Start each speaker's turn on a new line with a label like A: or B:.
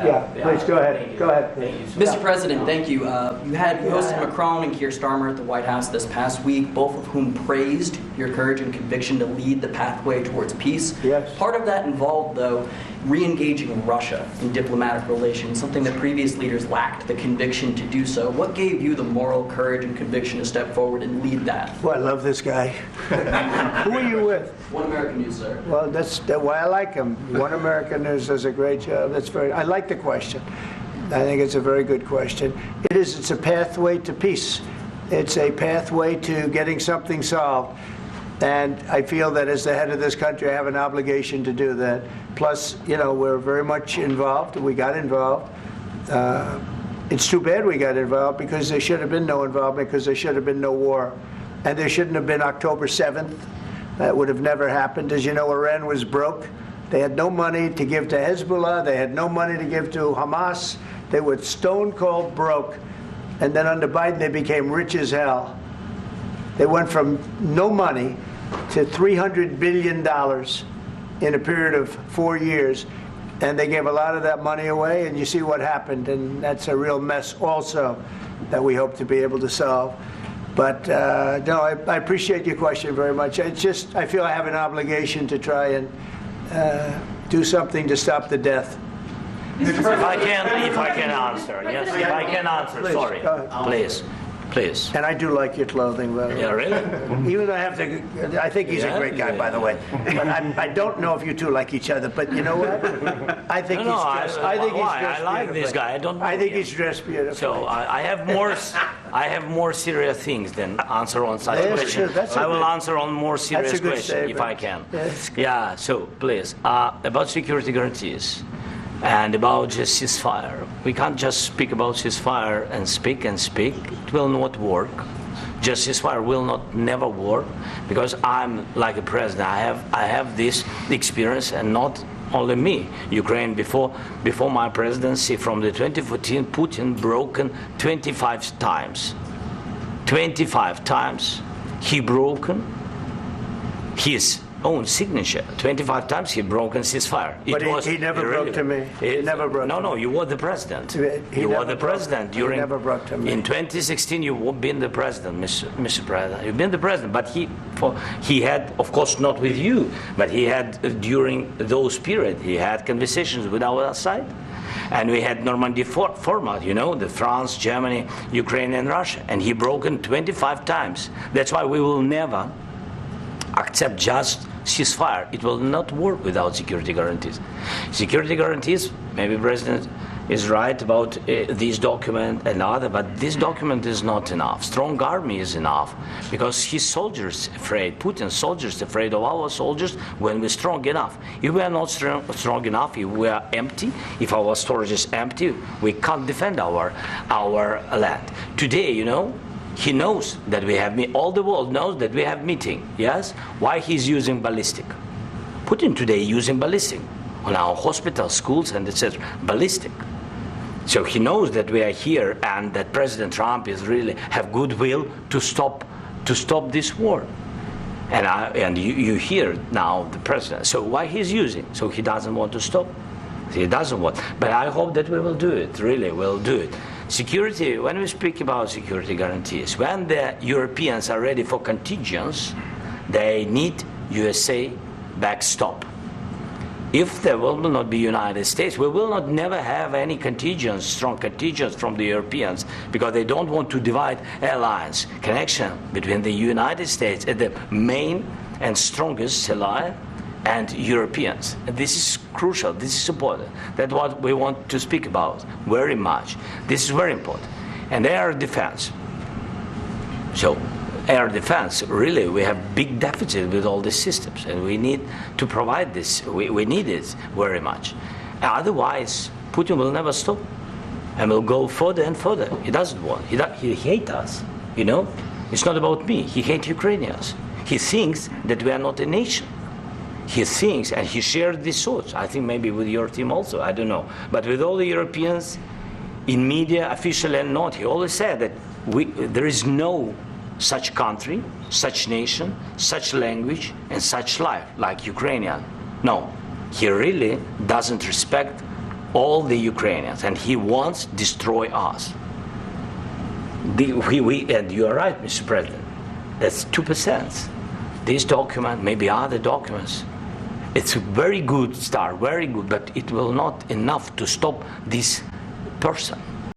A: Please go ahead. Go ahead.
B: Mr. President, thank you. You hosted Macron and Keir Starmer at the White House this past week, both of whom praised your courage and conviction to lead the pathway towards peace.
A: Yes.
B: Part of that involved, though, re-engaging Russia in diplomatic relations, something that previous leaders lacked the conviction to do so. What gave you the moral courage and conviction to step forward and lead that?
A: Well, I love this guy. Who are you with?
B: One American News, sir.
A: Well, that's why I like him. One American News does a great job. I like the question. I think it's a very good question. It's a pathway to peace. It's a pathway to getting something solved. And I feel that as the head of this country, I have an obligation to do that. Plus, we're very much involved. We got involved. It's too bad we got involved because there should have been no involvement, because there should have been no war. And there shouldn't have been October 7th. That would have never happened. As you know, Iran was broke. They had no money to give to Hezbollah. They had no money to give to Hamas. They were stone cold broke. And then under Biden, they became rich as hell. They went from no money to $300 billion in a period of 4 years. And they gave a lot of that money away, and you see what happened. And that's a real mess also that we hope to be able to solve. But no, I appreciate your question very much. It's just, I feel I have an obligation to try and do something to stop the death.
C: If I can answer, yes, if I can answer,
A: Please,
C: sorry, please.
A: And I do like your clothing, by the way.
C: Yeah, really?
A: Even though I think he's a great guy, by the way. But I don't know if you two like each other. But you know what? I think he's dressed.
C: I like this guy.
A: I think he's dressed beautifully.
C: So I have more serious things than answer on such questions. I will answer on more serious questions if I can. Yeah. So please, about security guarantees. And about just ceasefire. We can't just speak about ceasefire and speak and speak. It will not work. Just ceasefire will not never work, because I'm like a president. I have this experience, and not only me. Ukraine before my presidency, from the 2014, Putin broken 25 times. 25 times he broken his own signature. 25 times he broken ceasefire.
A: But he never broke to me. He never broke to me.
C: No, you were the president. You were the president during.
A: He never broke to me.
C: In 2016, you've been the president, Mr. President. You've been the president, but he had, of course, not with you, but he had during those period. He had conversations with our side, and we had Normandy format. The France, Germany, Ukraine, and Russia, and he broken 25 times. That's why we will never accept just ceasefire. It will not work without security guarantees. Security guarantees, maybe President is right about this document and other, but this document is not enough. Strong army is enough, because his soldiers afraid, Putin's soldiers afraid of our soldiers when we're strong enough. If we are not strong enough, if we are empty, if our storage is empty, we can't defend our land. Today, he knows that we have all the world knows that we have meeting. Yes? Why he's using ballistic? Putin today using ballistic on our hospitals, schools, and etc. Ballistic. So he knows that we are here, and that President Trump is really have goodwill to stop this war. And you hear now the president. So why he's using? So he doesn't want to stop. He doesn't want. But I hope that we will do it. Really, we'll do it. Security, when we speak about security guarantees, when the Europeans are ready for contingents, they need USA backstop. If there will not be United States, we will not never have any contingents, strong contingents from the Europeans, because they don't want to divide alliance, connection between the United States and the main and strongest ally and Europeans. And this is crucial, this is important. That's what we want to speak about very much. This is very important. And air defense. So air defense, really, we have big deficit with all these systems, and we need to provide this. We need it very much. Otherwise, Putin will never stop, and will go further and further. He doesn't want. He hates us. It's not about me. He hates Ukrainians. He thinks that we are not a nation. He thinks, and he shared these thoughts, I think maybe with your team also, I don't know, but with all the Europeans, in media, official and not, he always said that there is no such country, such nation, such language, and such life like Ukrainian. No, he really doesn't respect all the Ukrainians, and he wants to destroy us. And you are right, Mr. President. That's 2%. This document, maybe other documents, it's a very good start, very good, but it will not enough to stop this person.